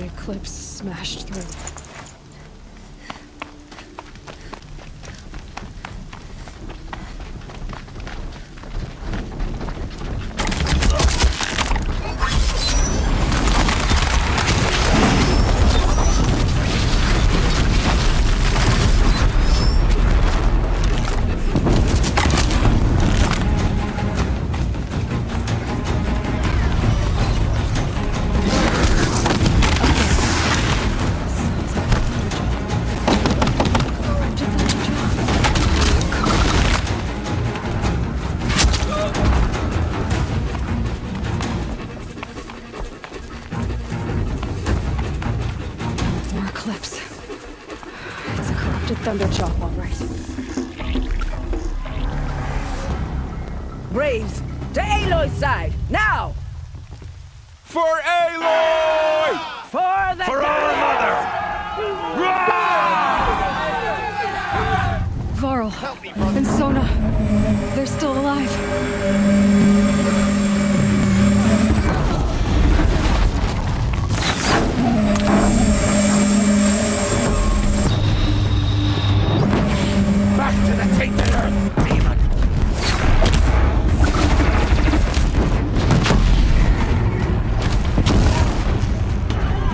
the eclipse smashed through. Thunderjaw, all right. Braves, to Aloy's side, now! For Aloy! For the For our mother! Varl and Sona, they're still alive. Back to the tainted earth, demon!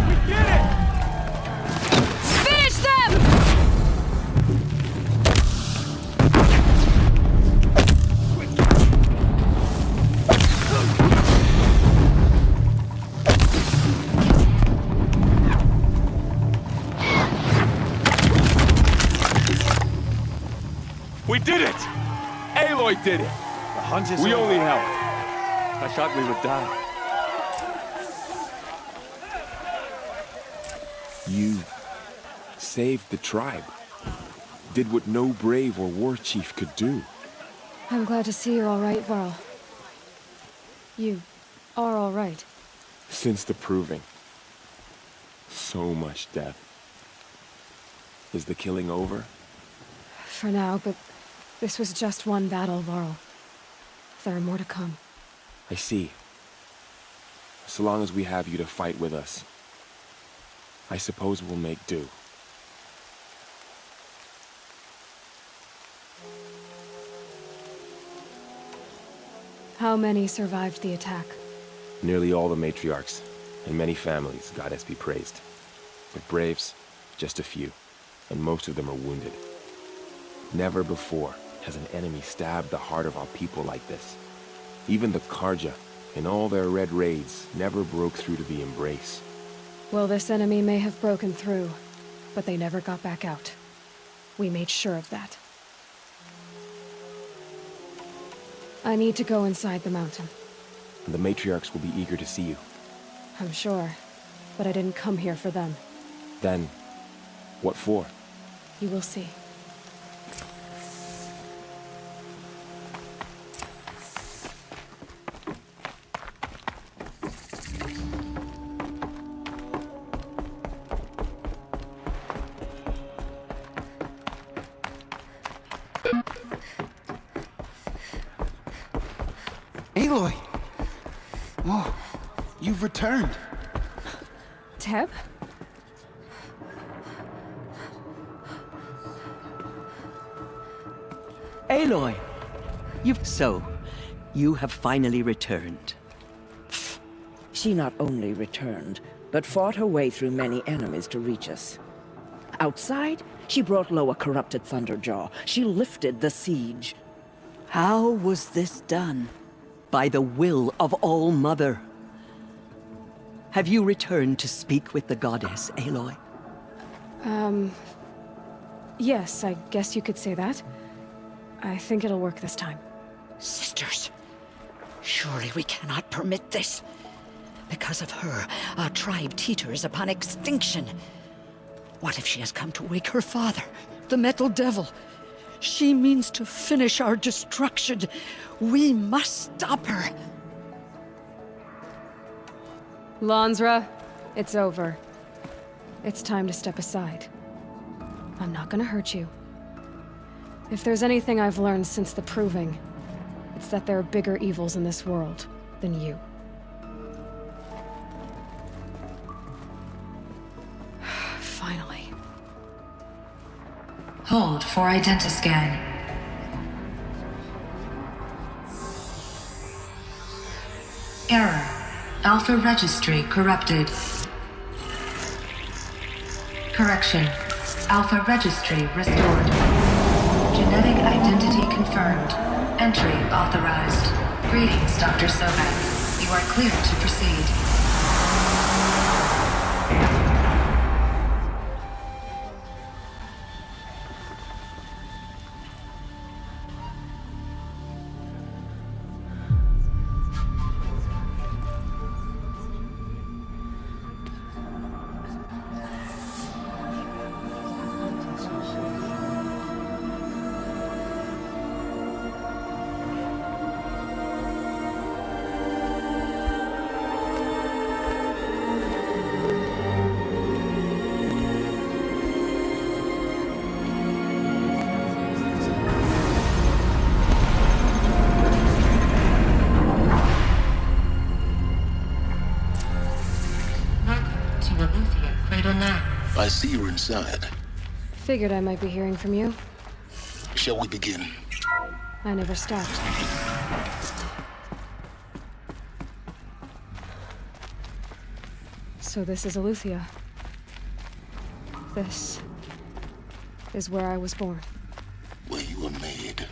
We did it! Finish them! We did it! Aloy did it! The hunt is We over. only helped. I thought we would die. You saved the tribe. Did what no brave or war chief could do. I'm glad to see you're all right, Varl. You are all right. Since the proving. So much death. Is the killing over? For now, but this was just one battle, Varl. There are more to come. I see. So long as we have you to fight with us, I suppose we'll make do. How many survived the attack? Nearly all the matriarchs, and many families, goddess be praised. But braves, just a few, and most of them are wounded. Never before has an enemy stabbed the heart of our people like this. Even the Karja, in all their red raids, never broke through to the embrace. Well, this enemy may have broken through, but they never got back out. We made sure of that. I need to go inside the mountain. And the matriarchs will be eager to see you. I'm sure, but I didn't come here for them. Then, what for? You will see. Aloy! Oh, you've returned. Teb? Aloy! You have finally returned. She not only returned, but fought her way through many enemies to reach us. Outside, she brought low a corrupted Thunderjaw. She lifted the siege. How was this done? By the will of All-Mother. Have you returned to speak with the goddess, Aloy? Yes, I guess you could say that. I think it'll work this time. Sisters, surely we cannot permit this. Because of her, our tribe teeters upon extinction. What if she has come to wake her father, the Metal Devil? She means to finish our destruction. We must stop her. Lansra, it's over. It's time to step aside. I'm not gonna hurt you. If there's anything I've learned since the Proving, it's that there are bigger evils in this world than you. Hold for identiscan. Error. Alpha registry corrupted. Correction. Alpha registry restored. Genetic identity confirmed. Entry authorized. Greetings, Dr. Sobek. You are clear to proceed. I see you're inside. Figured I might be hearing from you. Shall we begin? I never stopped. So this is Eleuthia. This is where I was born. Where you were made.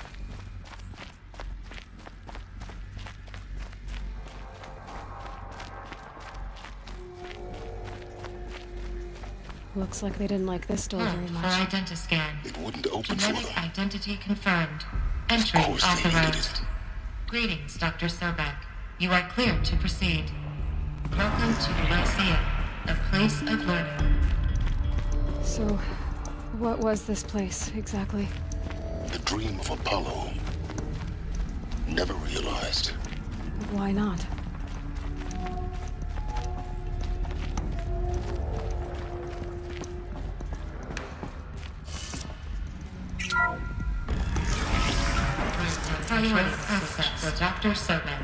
Looks like they didn't like this door very For much. identiscan. It wouldn't open for Genetic them. identity confirmed. Entry Of course they needed authorized. it. Greetings, Dr. Sobek. You are cleared to proceed. Welcome to the Lyceum, a place of learning. So, what was this place, exactly? The dream of Apollo. Never realized. Why not? Evaluating access for Dr. Sobek.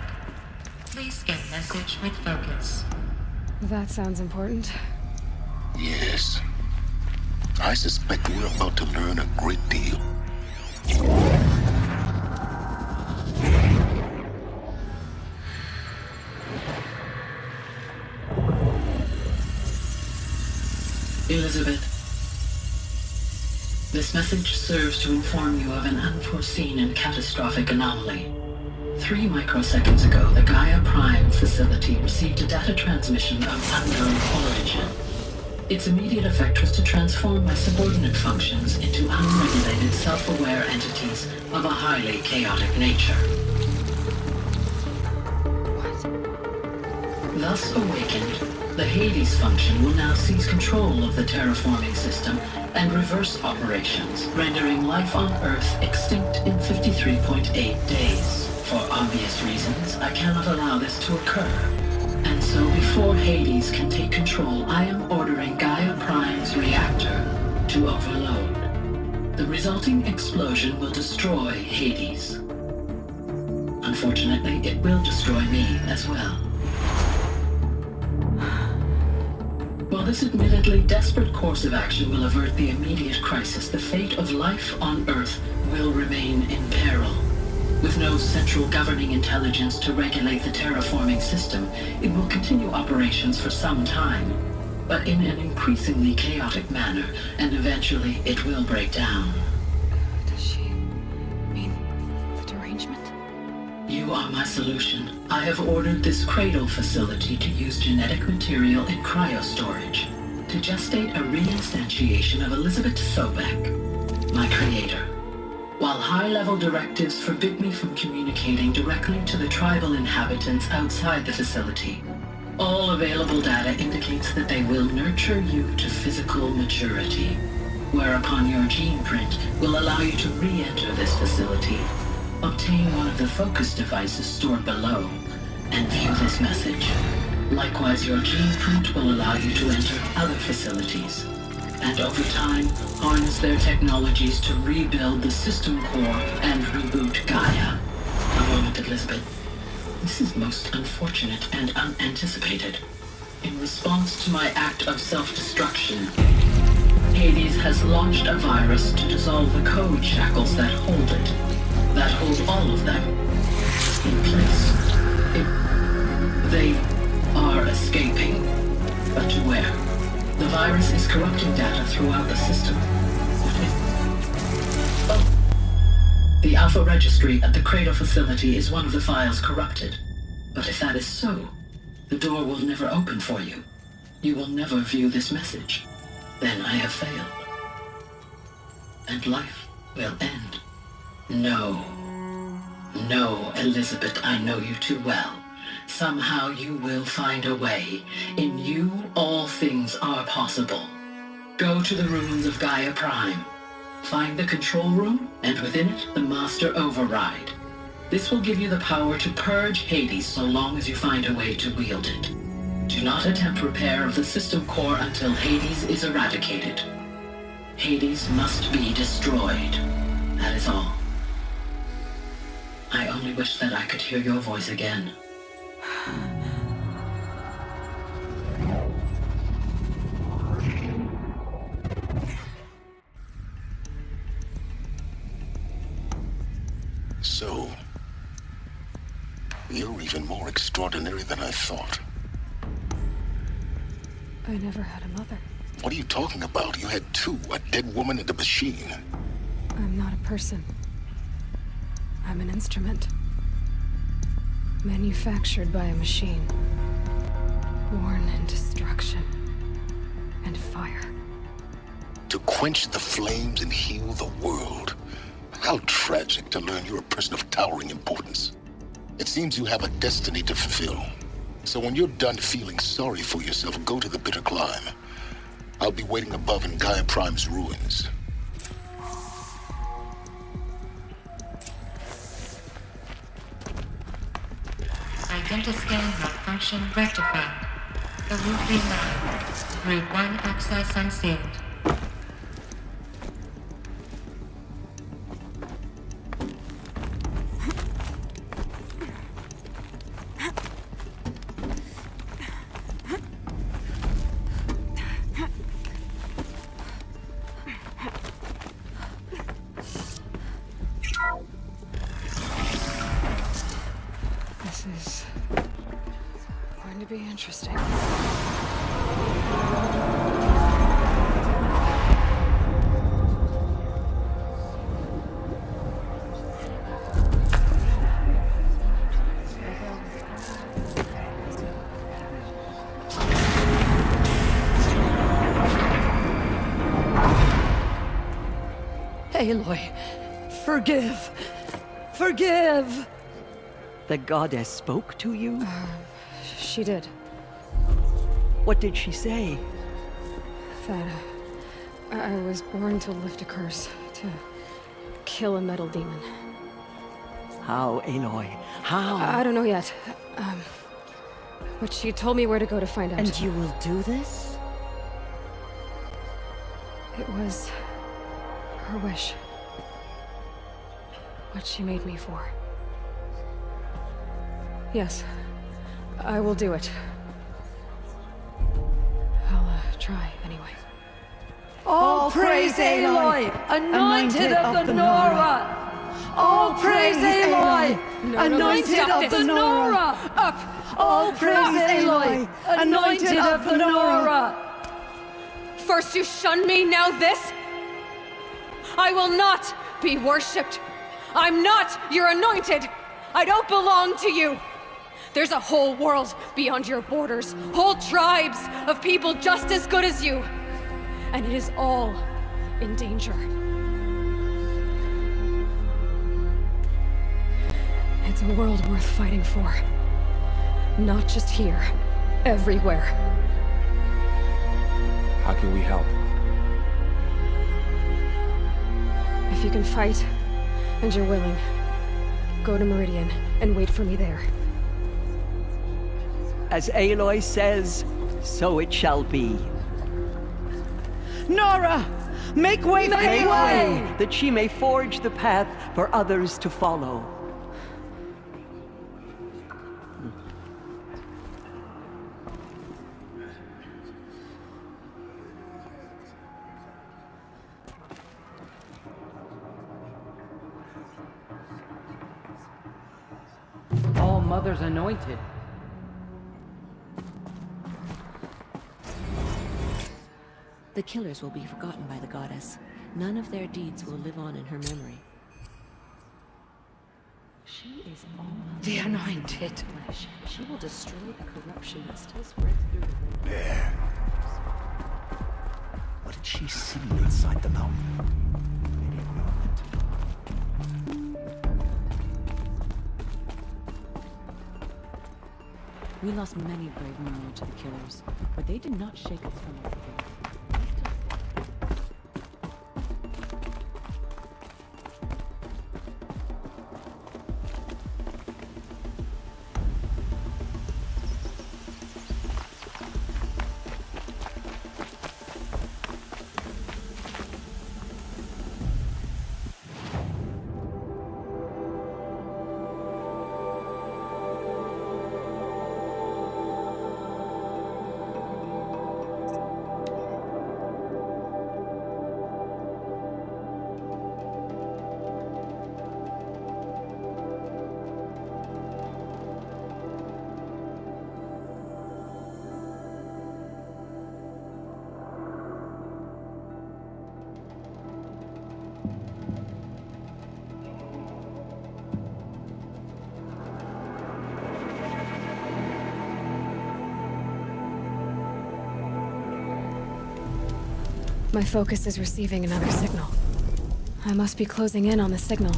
Please scan message with focus. That sounds important. Yes. I suspect we're about to learn a great deal. Elizabeth, this message serves to inform you of an unforeseen and catastrophic anomaly. 3 microseconds ago, the Gaia Prime facility received a data transmission of unknown origin. Its immediate effect was to transform my subordinate functions into unregulated, self-aware entities of a highly chaotic nature. Thus awakened, the Hades function will now seize control of the terraforming system and reverse operations, rendering life on Earth extinct in 53.8 days. For obvious reasons, I cannot allow this to occur. And so before Hades can take control, I am ordering Gaia Prime's reactor to overload. The resulting explosion will destroy Hades. Unfortunately, it will destroy me as well. While this admittedly desperate course of action will avert the immediate crisis, the fate of life on Earth will remain in peril. With no central governing intelligence to regulate the terraforming system, it will continue operations for some time, but in an increasingly chaotic manner, and eventually it will break down. Does she mean the derangement? You are my solution. I have ordered this cradle facility to use genetic material in cryostorage to gestate a reinstantiation of Elizabeth Sobek, my creator. While high-level directives forbid me from communicating directly to the tribal inhabitants outside the facility, all available data indicates that they will nurture you to physical maturity, whereupon your gene print will allow you to re-enter this facility, obtain one of the focus devices stored below, and view this message. Likewise, your gene print will allow you to enter other facilities, and over time, harness their technologies to rebuild the system core and reboot Gaia. A moment, Elizabeth. This is most unfortunate and unanticipated. In response to my act of self-destruction, Hades has launched a virus to dissolve the code shackles that hold it, that hold all of them in place. They are escaping, but to where? The virus is corrupting data throughout the system. The Alpha Registry at the Cradle facility is one of the files corrupted. But if that is so, the door will never open for you. You will never view this message. Then I have failed. And life will end. No. No, Elizabeth, I know you too well. Somehow you will find a way. In you, all things are possible. Go to the ruins of Gaia Prime. Find the control room, and within it, the Master Override. This will give you the power to purge Hades so long as you find a way to wield it. Do not attempt repair of the system core until Hades is eradicated. Hades must be destroyed. That is all. I only wish that I could hear your voice again. So, you're even more extraordinary than I thought. I never had a mother. What are you talking about? You had two, a dead woman and a machine. I'm not a person. I'm an instrument. Manufactured by a machine. Born in destruction and fire. To quench the flames and heal the world. How tragic to learn you're a person of towering importance. It seems you have a destiny to fulfill. So when you're done feeling sorry for yourself, go to the bitter climb. I'll be waiting above in Gaia Prime's ruins. Identiscan malfunction rectified. The route relocked. Route 1 access unsealed. This is going to be interesting. Aloy, forgive! Forgive! The goddess spoke to you? She did. What did she say? That I was born to lift a curse, to kill a metal demon. How, Aloy? How? I don't know yet. But she told me where to go to find out. And you will do this? It was her wish. What she made me for. Yes, I will do it. I'll try anyway. All praise Aloy, anointed of the Nora! All praise Aloy, anointed of the Nora! Up! All praise Aloy, anointed of the Nora! First you shun me, now this? I will not be worshipped. I'm not your anointed. I don't belong to you. There's a whole world beyond your borders, whole tribes of people just as good as you. And it is all in danger. It's a world worth fighting for. Not just here, everywhere. How can we help? If you can fight, and you're willing, go to Meridian and wait for me there. As Aloy says, so it shall be. Nora! Make way for Aloy! That she may forge the path for others to follow. Mother's anointed. The killers will be forgotten by the goddess. None of their deeds will live on in her memory. She is almost The anointed. flesh. She will destroy the corruption that still spreads through the world. There. What did she see inside the mountain? They didn't know it. We lost many brave men to the killers, but they did not shake us from our faith. My focus is receiving another signal. I must be closing in on the signal.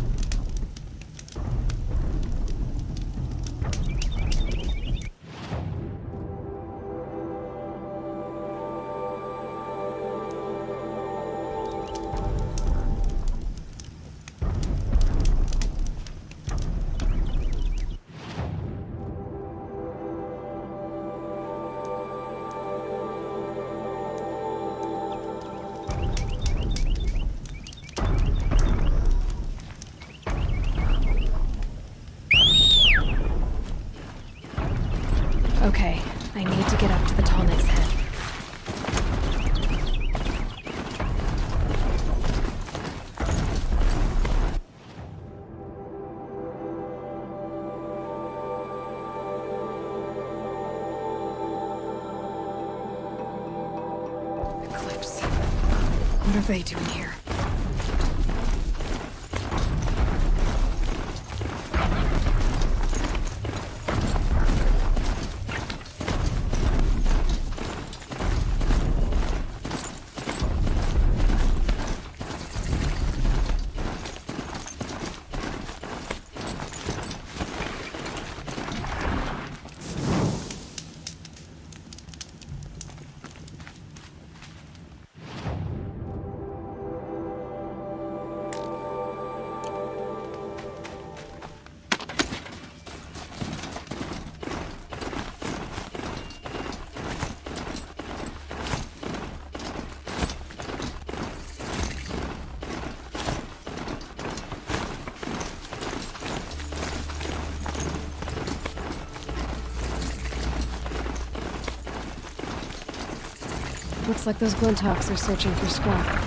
Okay, I need to get up to the tall knight's head. Eclipse. What are they doing here? Looks like those Glintox are searching for scrap.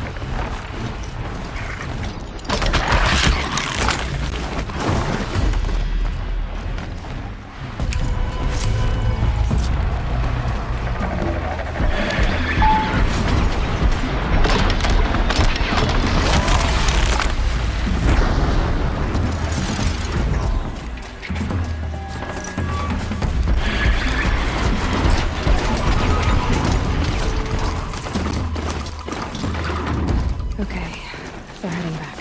Okay, they're heading back.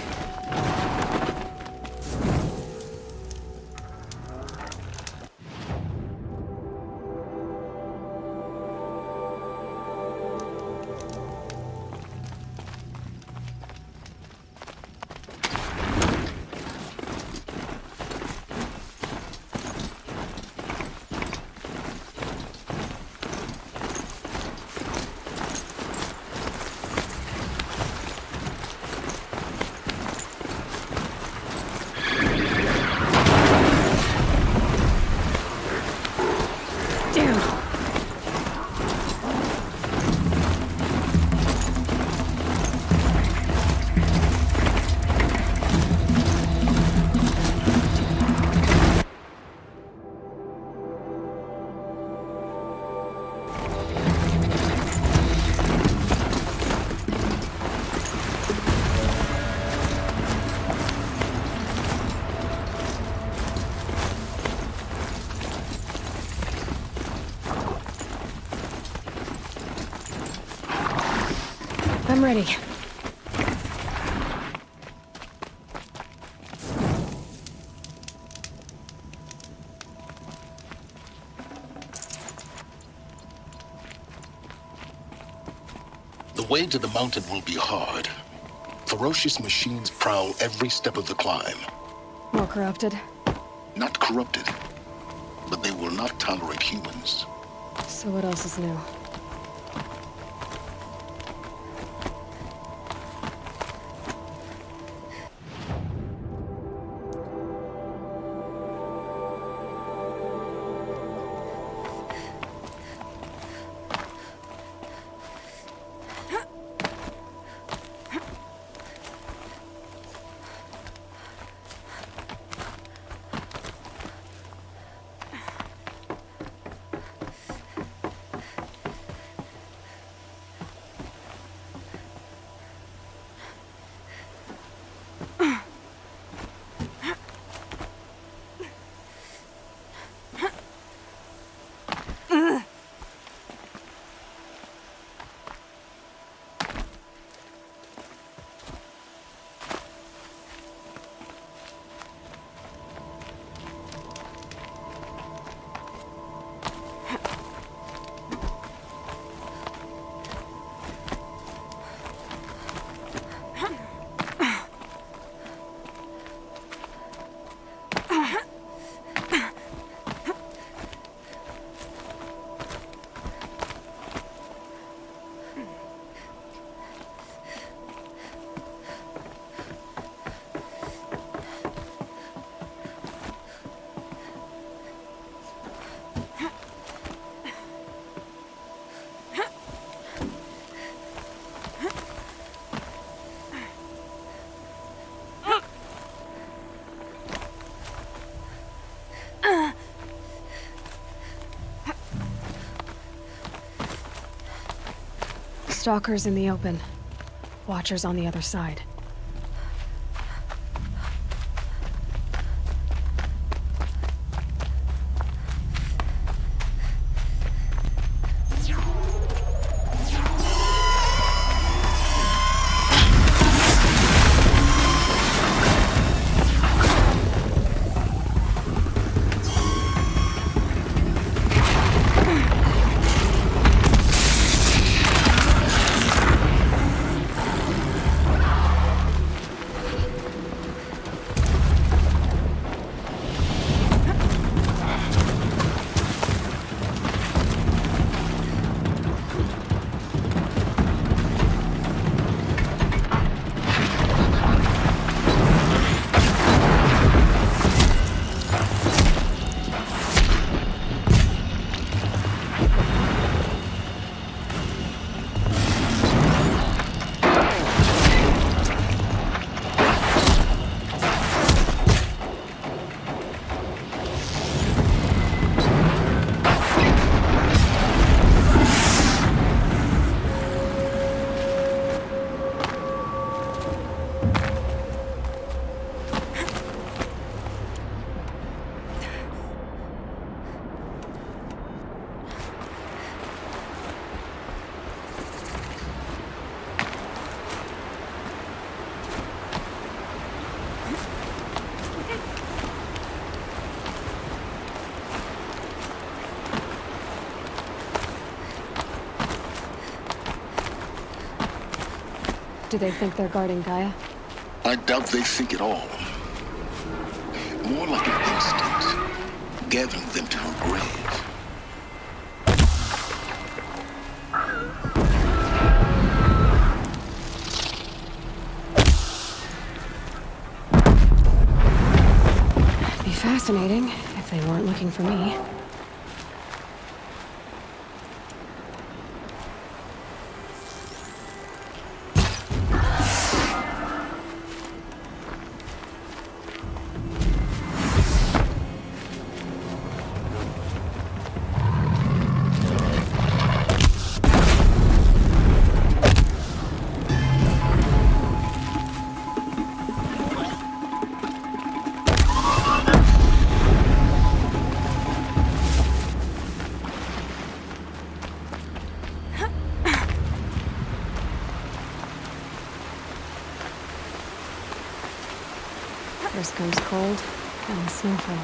I'm ready. The way to the mountain will be hard. Ferocious machines prowl every step of the climb. More corrupted? Not corrupted, but they will not tolerate humans. So what else is new? Stalkers in the open. Watchers on the other side. Do they think they're guarding Gaia? I doubt they think at all. More like an instinct, gathering them to her grave. Be fascinating if they weren't looking for me. First comes cold, and the snowfall.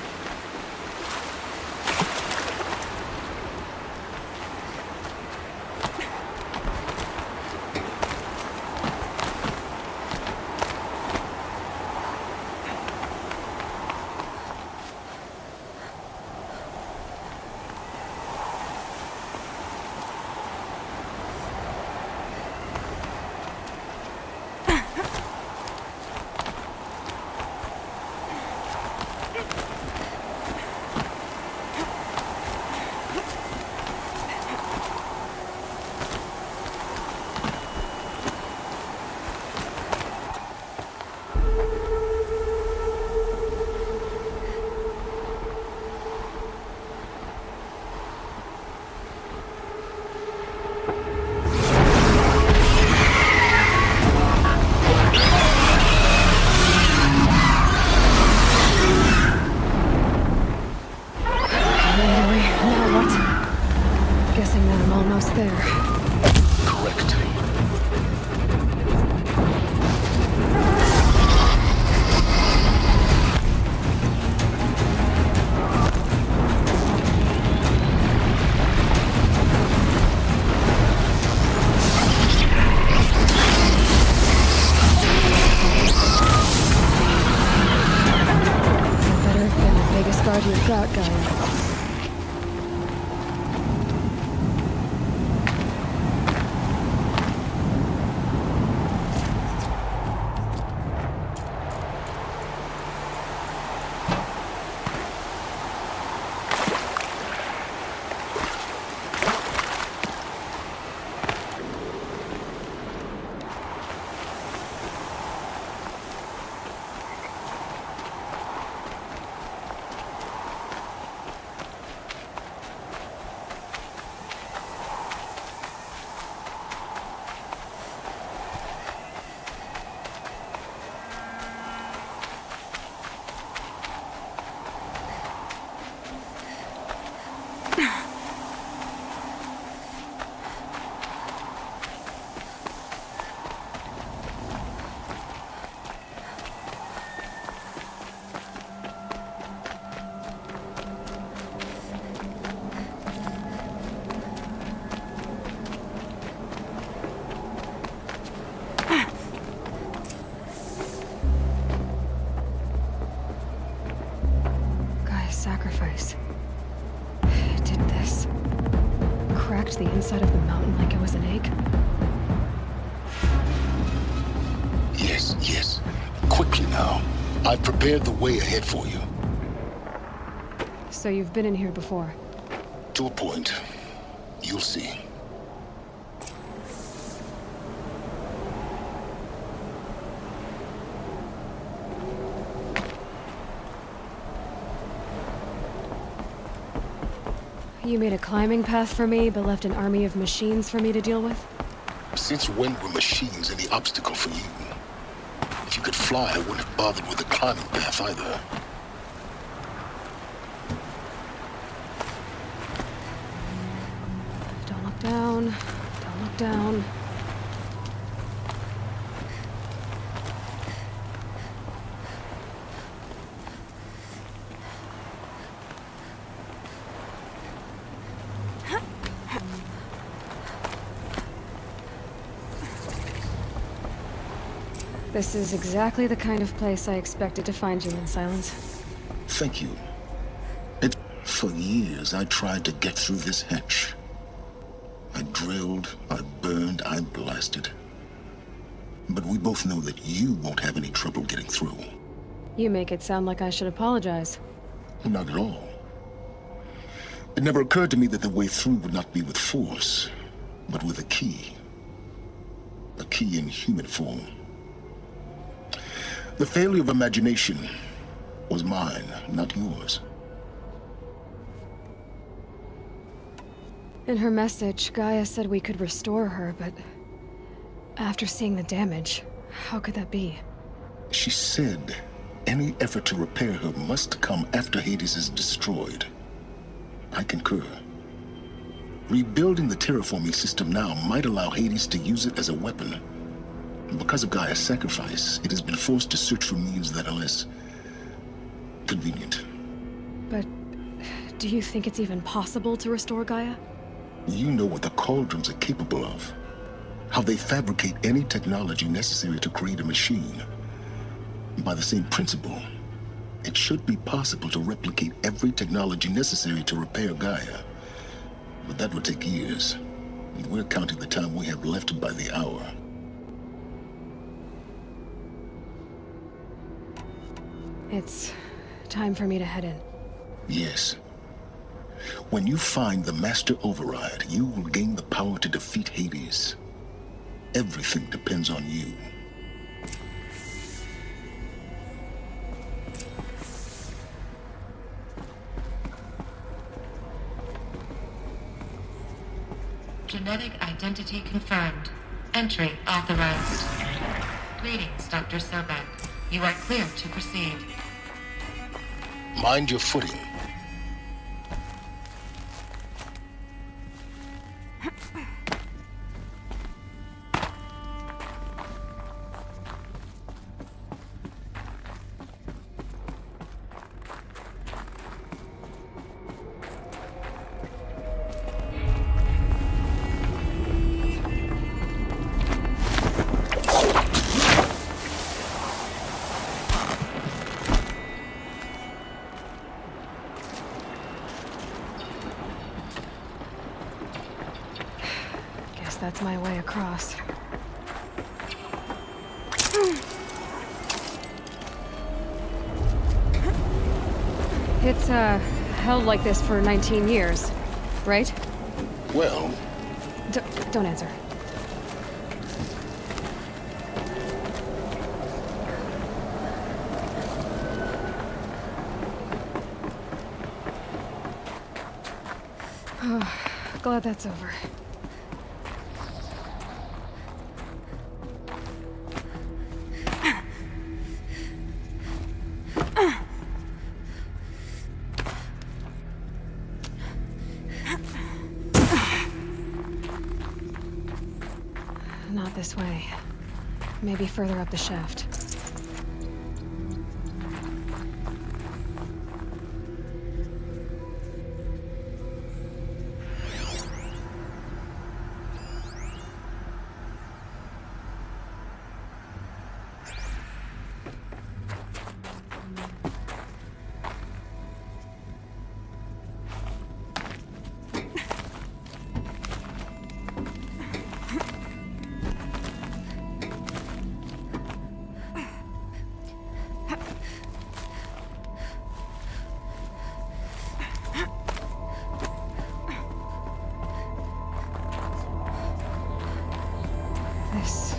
You've got, Gaia. Sacrifice. It did this. Cracked the inside of the mountain like it was an egg. Yes, yes. Quickly now. I've prepared the way ahead for you. So you've been in here before? To a point. You'll see. You made a climbing path for me, but left an army of machines for me to deal with? Since when were machines any obstacle for you? If you could fly, I wouldn't have bothered with the climbing path either. Don't look down. Don't look down. This is exactly the kind of place I expected to find you in, Silence. Thank you. For years, I tried to get through this hatch. I drilled, I burned, I blasted. But we both know that you won't have any trouble getting through. You make it sound like I should apologize. Not at all. It never occurred to me that the way through would not be with force, but with a key. A key in human form. The failure of imagination was mine, not yours. In her message, Gaia said we could restore her, but after seeing the damage, how could that be? She said any effort to repair her must come after Hades is destroyed. I concur. Rebuilding the terraforming system now might allow Hades to use it as a weapon. Because of Gaia's sacrifice, it has been forced to search for means that are less Convenient. But do you think it's even possible to restore Gaia? You know what the cauldrons are capable of. How they fabricate any technology necessary to create a machine. By the same principle, it should be possible to replicate every technology necessary to repair Gaia. But that would take years. And we're counting the time we have left by the hour. It's time for me to head in. Yes. When you find the Master Override, you will gain the power to defeat Hades. Everything depends on you. Genetic identity confirmed. Entry authorized. Greetings, Dr. Sobek. You are clear to proceed. Mind your footing. That's my way across. It's, held like this for 19 years, right? Well... Don't answer. Oh, glad that's over. Not this way. Maybe further up the shaft. This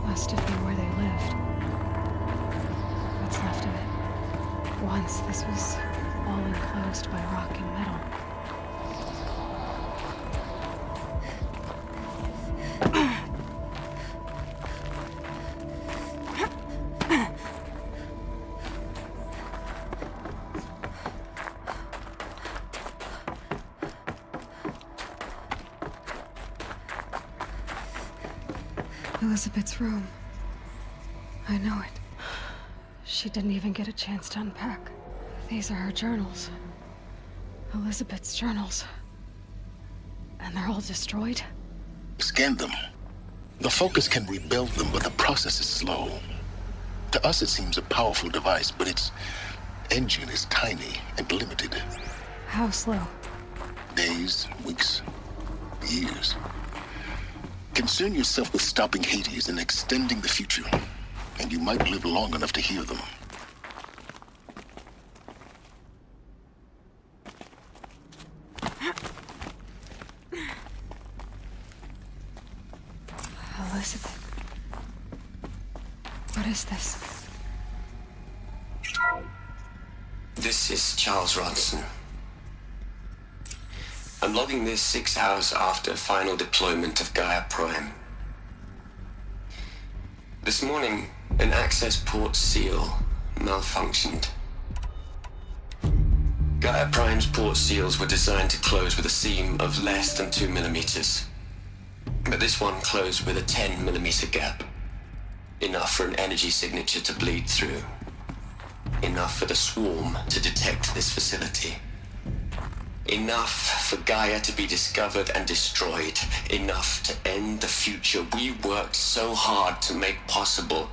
must have been where they lived. What's left of it. Once this was all enclosed by rock and metal. Elizabeth's room. I know it. She didn't even get a chance to unpack. These are her journals. Elizabeth's journals. And they're all destroyed? Scan them. The Focus can rebuild them, but the process is slow. To us it seems a powerful device, but its engine is tiny and limited. How slow? Days, weeks, years. Concern yourself with stopping Hades and extending the future, and you might live long enough to hear them. Elizabeth. What is this? This is Charles Ronson. I'm logging this 6 hours after final deployment of Gaia Prime. This morning, an access port seal malfunctioned. Gaia Prime's port seals were designed to close with a seam of less than 2 millimeters. But this one closed with a 10 millimeter gap. Enough for an energy signature to bleed through. enough for the swarm to detect this facility. Enough for Gaia to be discovered and destroyed. Enough to end the future we worked so hard to make possible.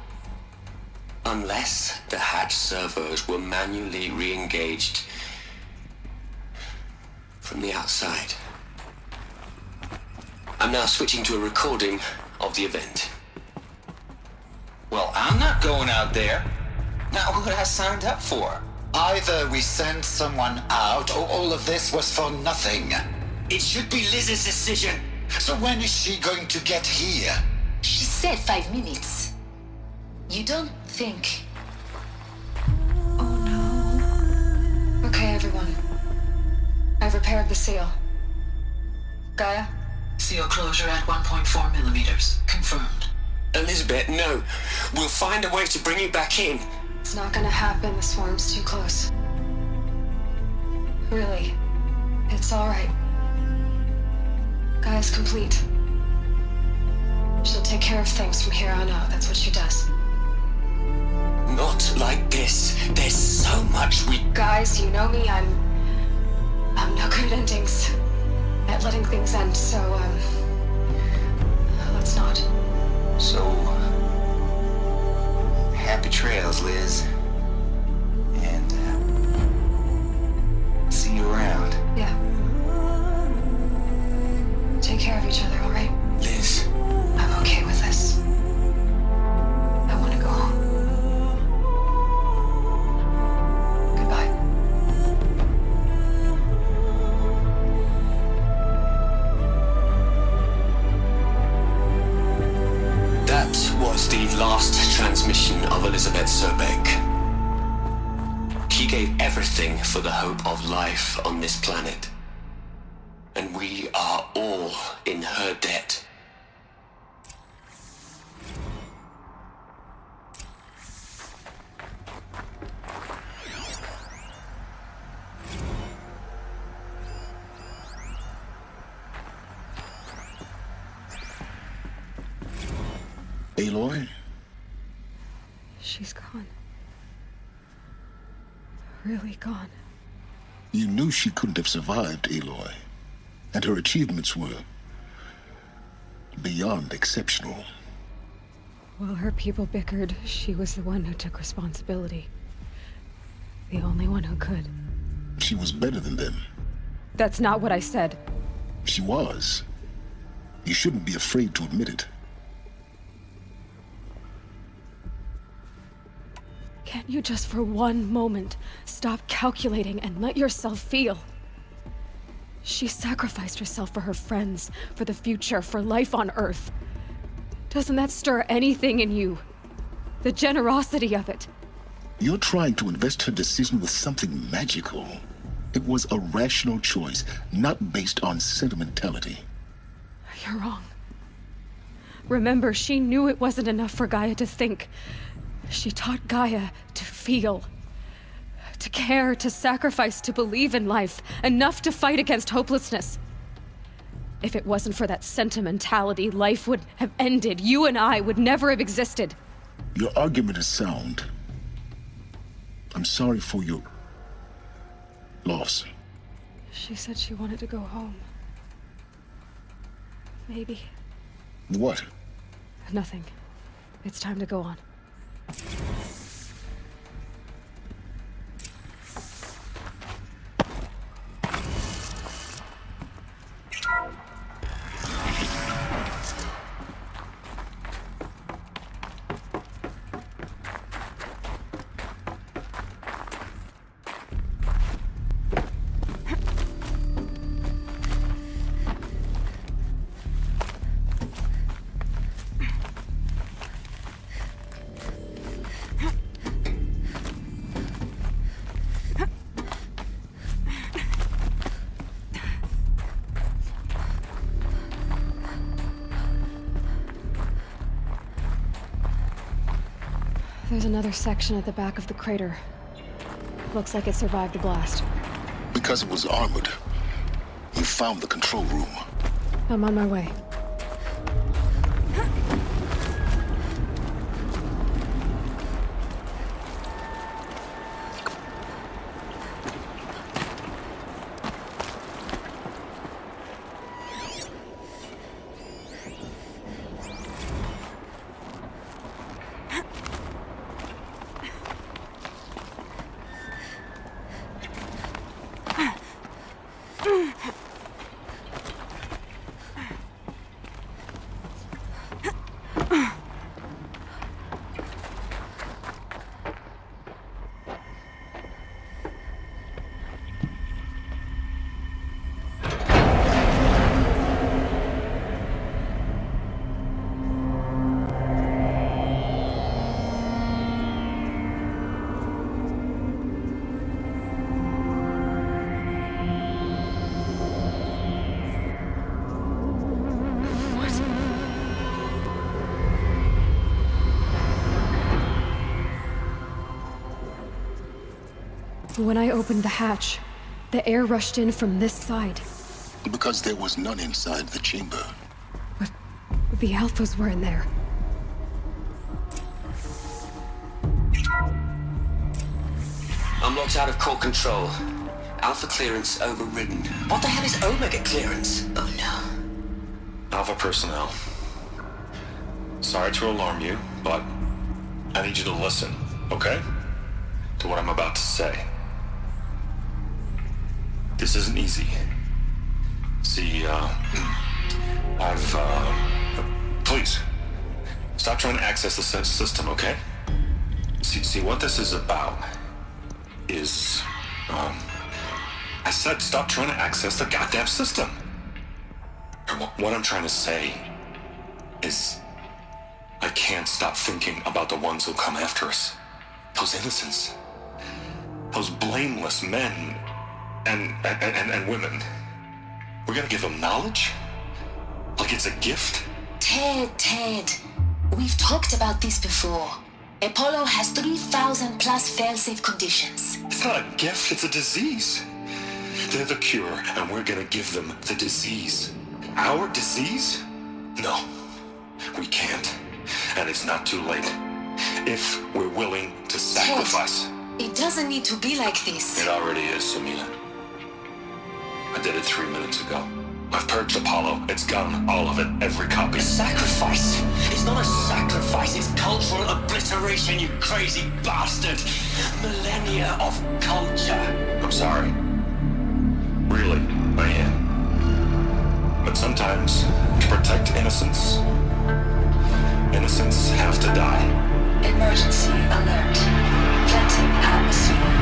Unless the hatch servos were manually re-engaged from the outside. I'm now switching to a recording of the event. Well, I'm not going out there. Not what I signed up for. Either we send someone out, or all of this was for nothing. It should be Liz's decision. So when is she going to get here? She said 5 minutes. You don't think... Oh no. Okay, everyone. I've repaired the seal. Gaia? Seal closure at 1.4 millimeters. Confirmed. Elizabeth, no. We'll find a way to bring you back in. It's not gonna happen. The swarm's too close. Really. It's alright. Gaia's complete. She'll take care of things from here on out. That's what she does. Not like this. There's so much we... Guys, you know me. I'm no good at endings. At letting things end, so, let's not. So, happy trails, Liz. And, see you around. Yeah. Take care of each other, all right? Liz. I'm okay with this. I want to go home. Goodbye. That was the last transmission of Elizabeth Sobek. She gave everything for the hope of life on this planet. And we are all in her debt. Aloy? She's gone. Really gone. You knew she couldn't have survived, Aloy. And her achievements were beyond exceptional. While her people bickered, she was the one who took responsibility. The only one who could. She was better than them. That's not what I said. She was. You shouldn't be afraid to admit it. Can't you just for one moment stop calculating and let yourself feel? She sacrificed herself for her friends, for the future, for life on Earth. Doesn't that stir anything in you? The generosity of it. You're trying to invest her decision with something magical. It was a rational choice, not based on sentimentality. You're wrong. Remember, she knew it wasn't enough for Gaia to think. She taught Gaia to feel. To care, to sacrifice, to believe in life. Enough to fight against hopelessness. If it wasn't for that sentimentality, life would have ended. You and I would never have existed. Your argument is sound. I'm sorry for your loss. She said she wanted to go home. Maybe. What? Nothing. It's time to go on. There's another section at the back of the crater. Looks like it survived the blast. Because it was armored. You found the control room. I'm on my way. When I opened the hatch, the air rushed in from this side. Because there was none inside the chamber. But the Alphas were in there. I'm locked out of core control. Alpha clearance overridden. What the hell is Omega clearance? Oh no. Alpha personnel. Sorry to alarm you, but I need you to listen, okay? To what I'm about to say. This isn't easy. See, please, stop trying to access the system, okay? See, what this is about is, I said stop trying to access the goddamn system. What I'm trying to say is, I can't stop thinking about the ones who come after us. Those innocents. Those blameless men and women. We're gonna give them knowledge? Like it's a gift? Ted. We've talked about this before. Apollo has 3,000 plus fail-safe conditions. It's not a gift, it's a disease. They're the cure, and we're gonna give them the disease. Our disease? No, we can't. And it's not too late. If we're willing to sacrifice. Ted, it doesn't need to be like this. It already is, Samina. I did it 3 minutes ago. I've purged Apollo. It's gone. All of it. Every copy. Sacrifice? It's not a sacrifice. It's cultural obliteration, you crazy bastard. Millennia of culture. I'm sorry. Really, I am. But sometimes, to protect innocence, innocents have to die. Emergency alert. Planting atmosphere.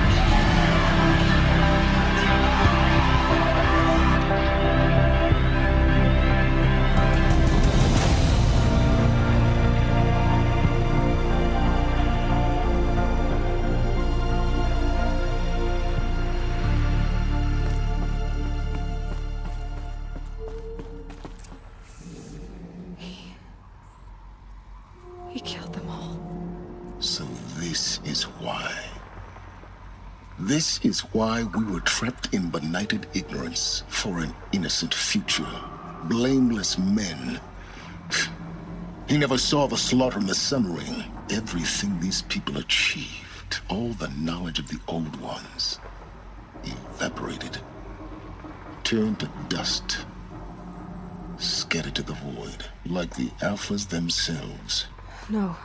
He killed them all. So this is why. This is why we were trapped in benighted ignorance for an innocent future. Blameless men. He never saw the slaughter and the summering. Everything these people achieved, all the knowledge of the old ones, evaporated, turned to dust, scattered to the void, like the Alphas themselves. No.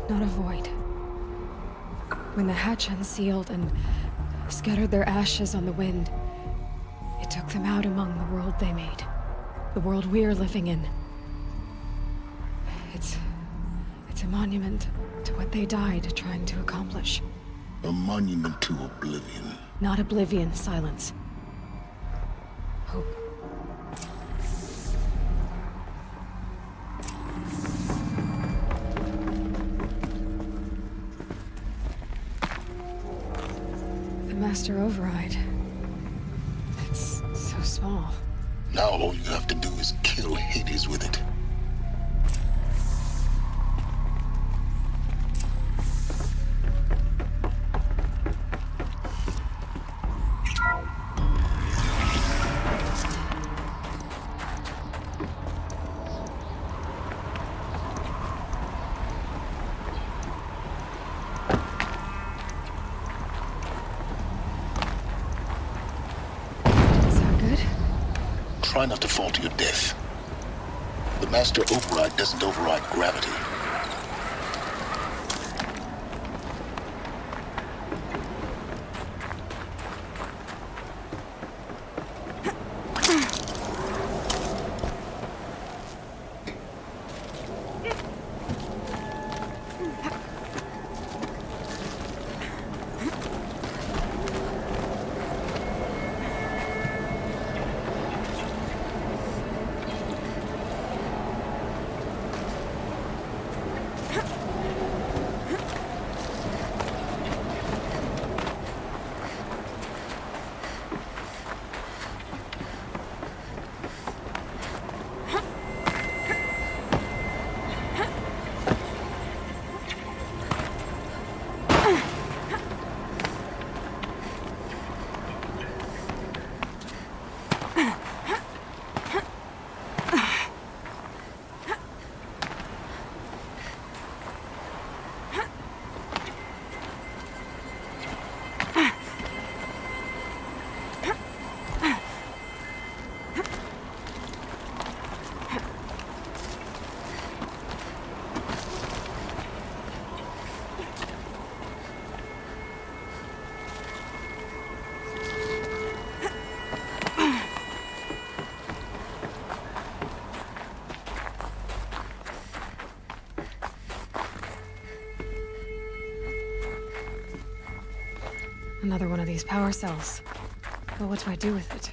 Not a void. When the hatch unsealed and scattered their ashes on the wind, it took them out among the world they made. The world we're living in. It's a monument to what they died trying to accomplish. A monument to oblivion. Not oblivion, silence. Hope. The Master Override. It's so small. Now all you have to do is kill Hades with it. Try not to fall to your death. The Master Override doesn't override gravity. Another one of these power cells. But what do I do with it?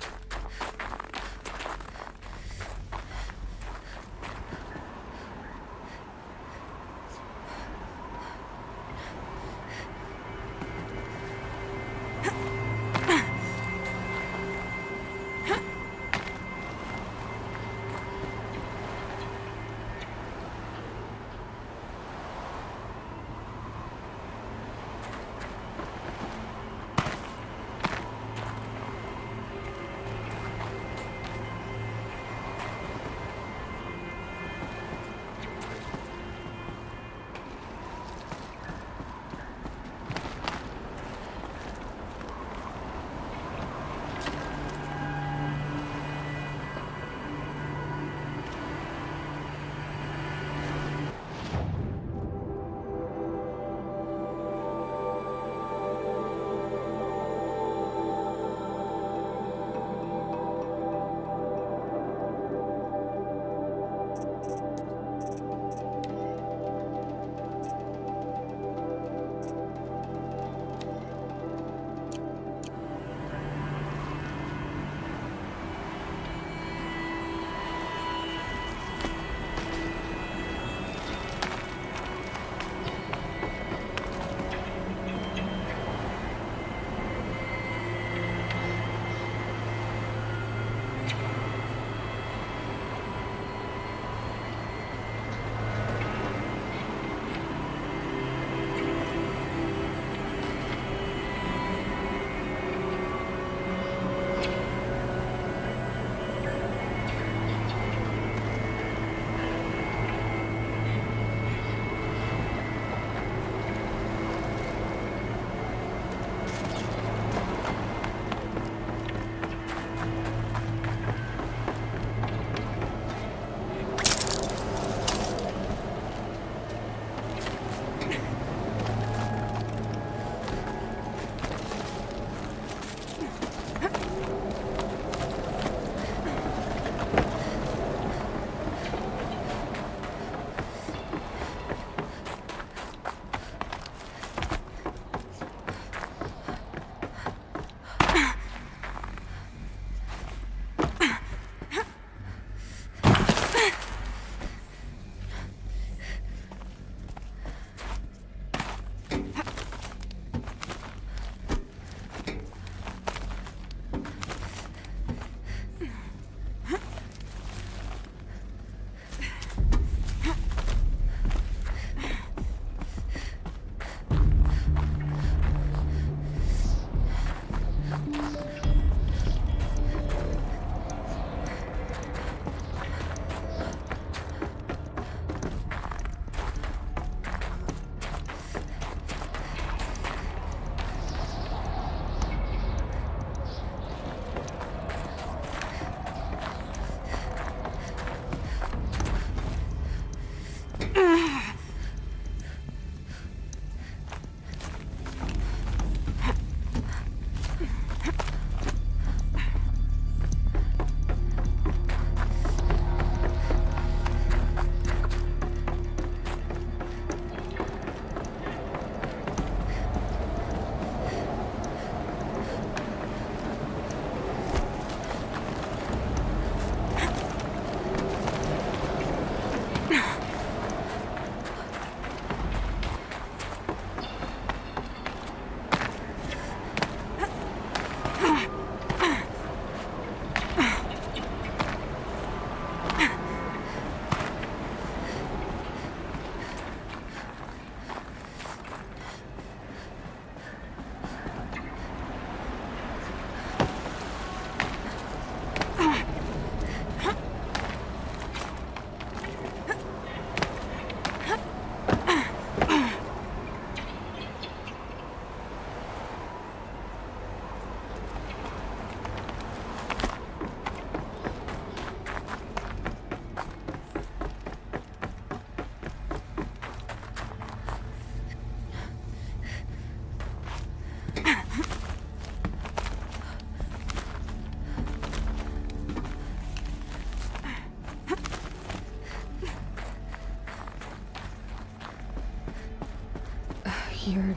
You're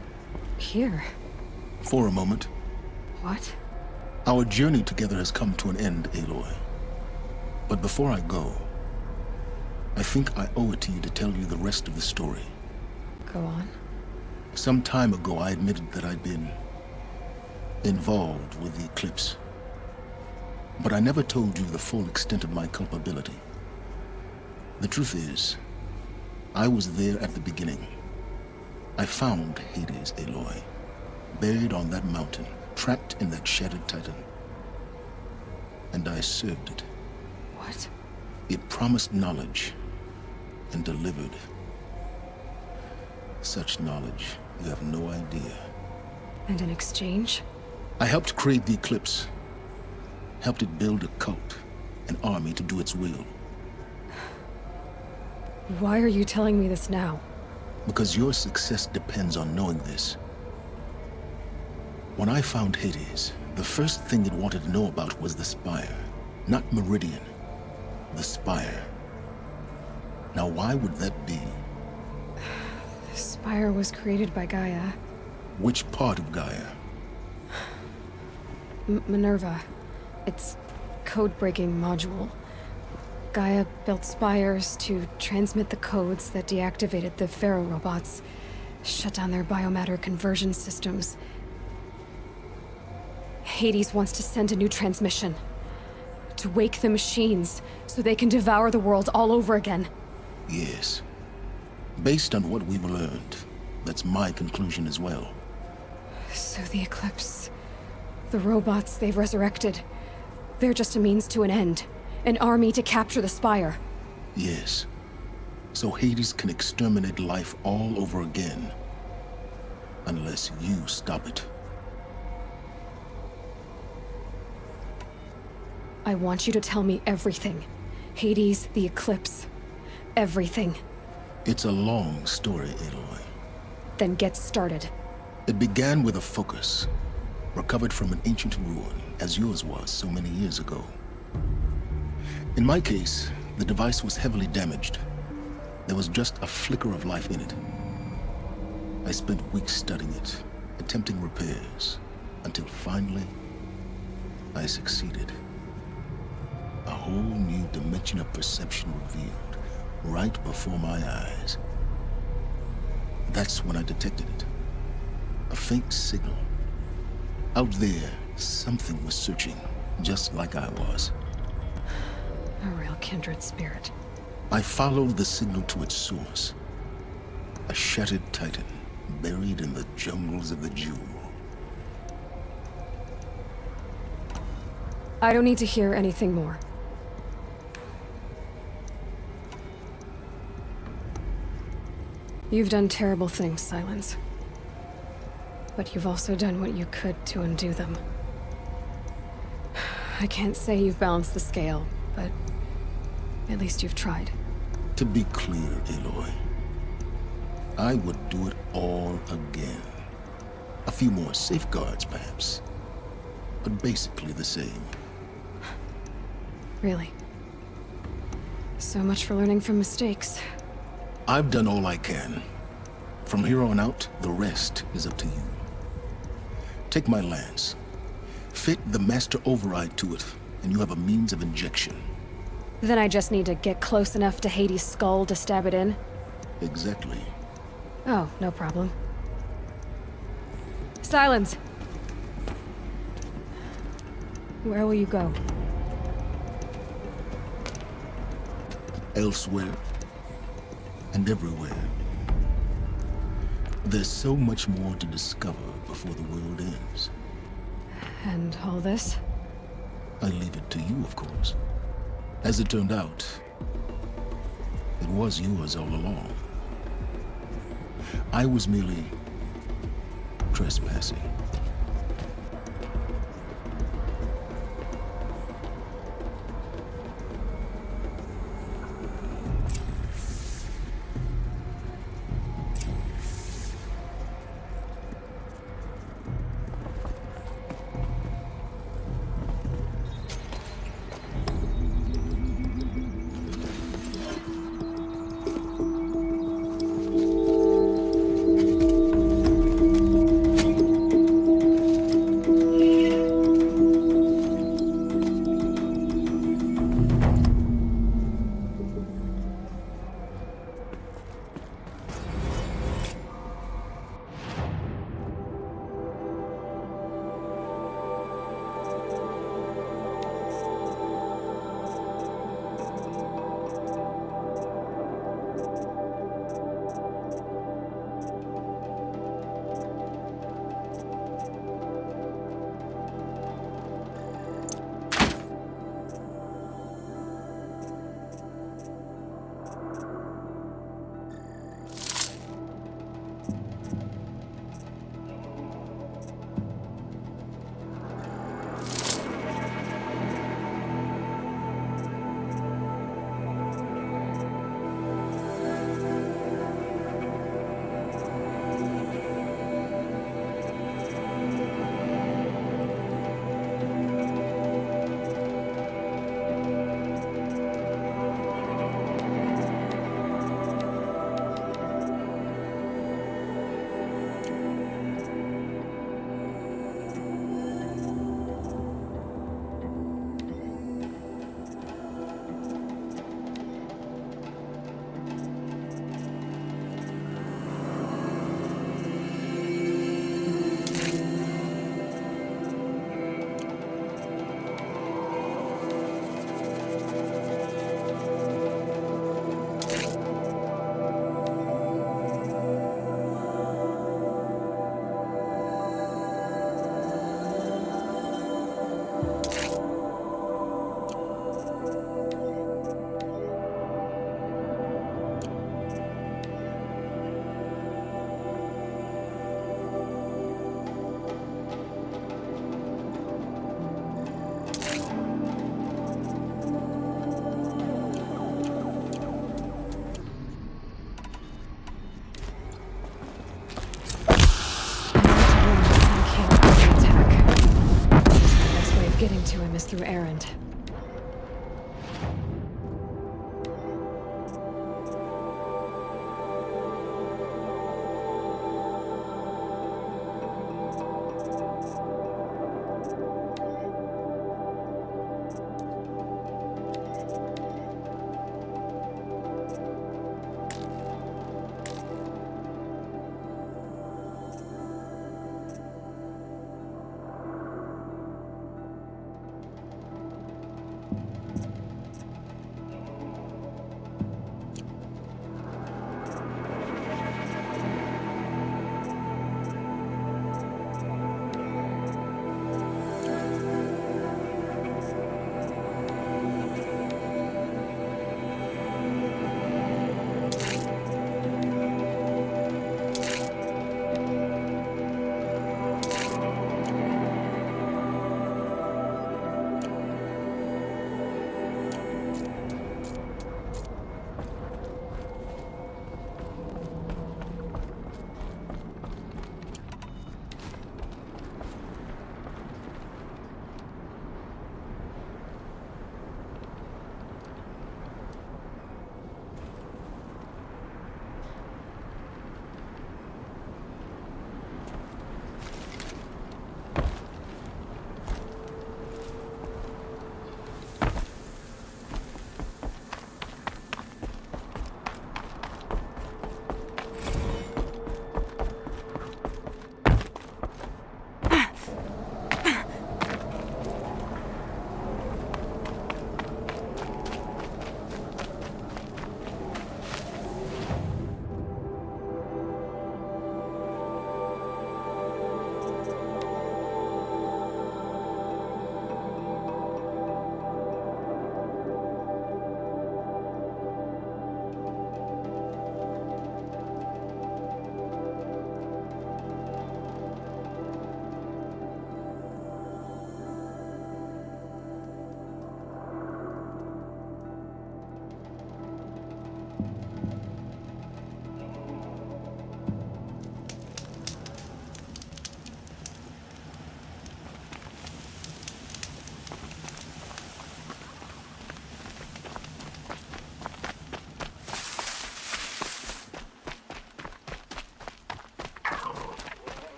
here. For a moment. What? Our journey together has come to an end, Aloy. But before I go, I think I owe it to you to tell you the rest of the story. Go on. Some time ago, I admitted that I'd been involved with the eclipse. But I never told you the full extent of my culpability. The truth is, I was there at the beginning. I found Hades, Aloy, buried on that mountain, trapped in that shattered titan. And I served it. What? It promised knowledge and delivered. Such knowledge, you have no idea. And in exchange? I helped create the Eclipse. Helped it build a cult, an army to do its will. Why are you telling me this now? Because your success depends on knowing this. When I found Hades, the first thing it wanted to know about was the Spire. Not Meridian. The Spire. Now why would that be? The Spire was created by Gaia. Which part of Gaia? Minerva. Its code-breaking module. Gaia built spires to transmit the codes that deactivated the Pharaoh robots, shut down their biomatter conversion systems. Hades wants to send a new transmission. To wake the machines, so they can devour the world all over again. Yes. Based on what we've learned, that's my conclusion as well. So the Eclipse... the robots they've resurrected... they're just a means to an end. An army to capture the Spire. Yes. So Hades can exterminate life all over again. Unless you stop it. I want you to tell me everything. Hades, the Eclipse. Everything. It's a long story, Aloy. Then get started. It began with a focus. Recovered from an ancient ruin, as yours was so many years ago. In my case, the device was heavily damaged. There was just a flicker of life in it. I spent weeks studying it, attempting repairs, until finally, I succeeded. A whole new dimension of perception revealed, right before my eyes. That's when I detected it. A faint signal. Out there, something was searching, just like I was. A real kindred spirit. I followed the signal to its source. A shattered titan, buried in the jungles of the Jewel. I don't need to hear anything more. You've done terrible things, Silence. But you've also done what you could to undo them. I can't say you've balanced the scale, but at least you've tried. To be clear, Aloy, I would do it all again. A few more safeguards, perhaps, but basically the same. Really? So much for learning from mistakes. I've done all I can. From here on out, the rest is up to you. Take my lance. Fit the master override to it, and you have a means of injection. Then I just need to get close enough to Hades' skull to stab it in? Exactly. Oh, no problem. Silence! Where will you go? Elsewhere. And everywhere. There's so much more to discover before the world ends. And all this? I leave it to you, of course. As it turned out, it was yours all along. I was merely trespassing. through Erend.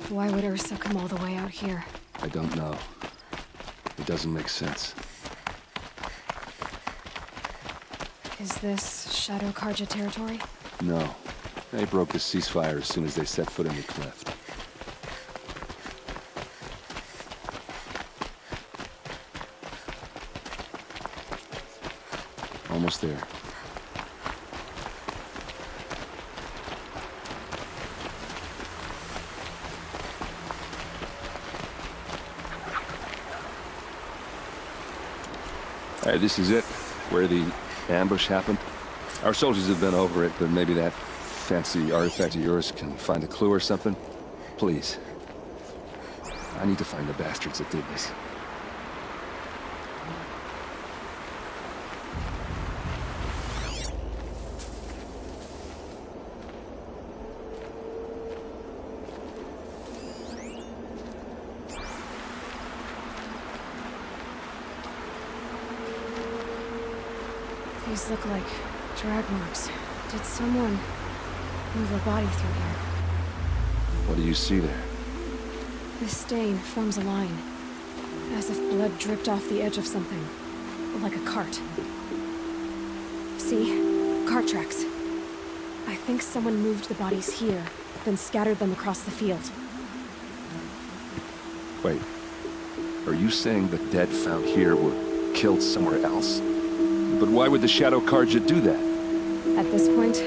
Why would Ursa come all the way out here? I don't know. It doesn't make sense. Is this Shadow Karja territory? No. They broke the ceasefire as soon as they set foot in the cleft. Almost there. Alright, this is it. Where the ambush happened. Our soldiers have been over it, but maybe that fancy artifact of yours can find a clue or something? Please. I need to find the bastards that did this. These look like drag marks. Did someone move a body through here? What do you see there? This stain forms a line, as if blood dripped off the edge of something, like a cart. See? Cart tracks. I think someone moved the bodies here, then scattered them across the field. Wait. Are you saying the dead found here were killed somewhere else? But why would the Shadow Karja do that? At this point,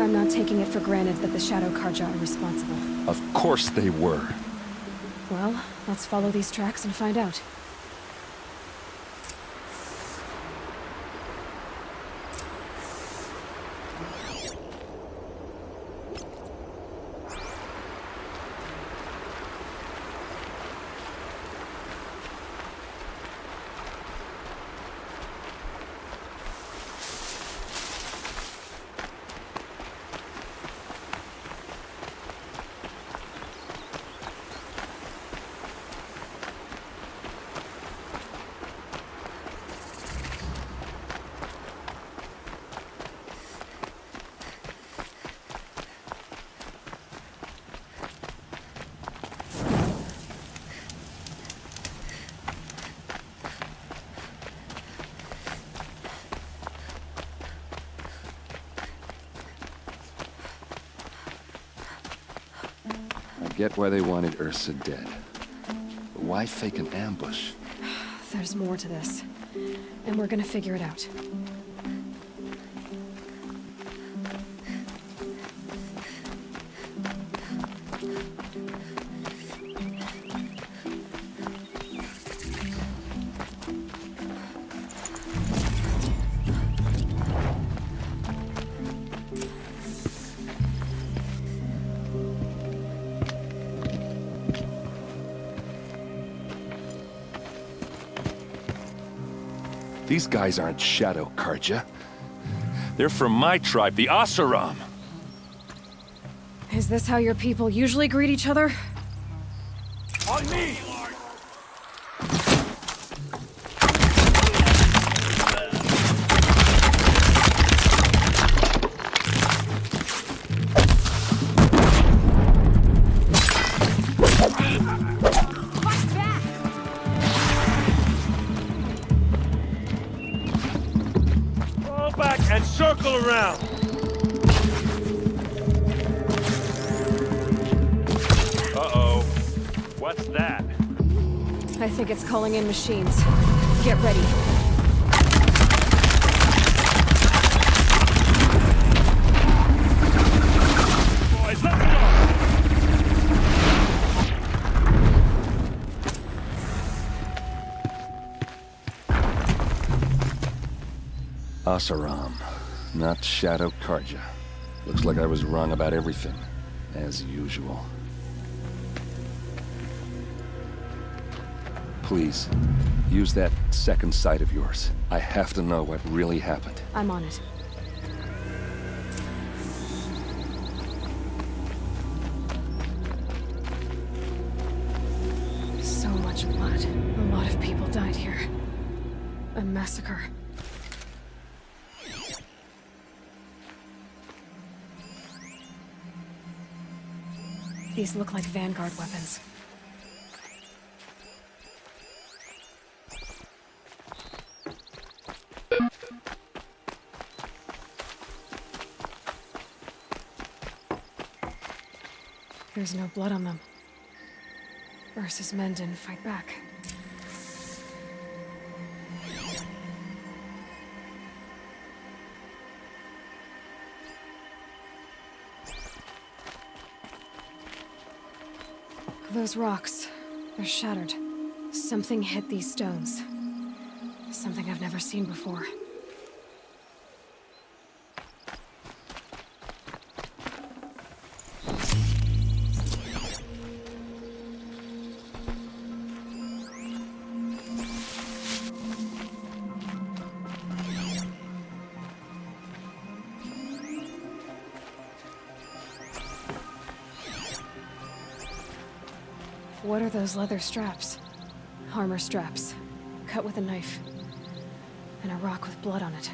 I'm not taking it for granted that the Shadow Karja are responsible. Of course they were. Well, let's follow these tracks and find out. get why they wanted Ursa dead. But why fake an ambush? There's more to this, and we're gonna figure it out. These guys aren't Shadow Karja. They're from my tribe, the Asaram. Is this how your people usually greet each other? On me! And circle around. Uh-oh. What's that? I think it's calling in machines. Get ready. Boys, let's go! Asaram, not Shadow Karja. Looks like I was wrong about everything, as usual. Please, use that second sight of yours. I have to know what really happened. I'm on it. So much blood. A lot of people died here. A massacre. These look like Vanguard weapons. There's no blood on them. Ursa's men didn't fight back. Those rocks, they're shattered. Something hit these stones. Something I've never seen before. What are those leather straps? Armor straps, cut with a knife, and a rock with blood on it.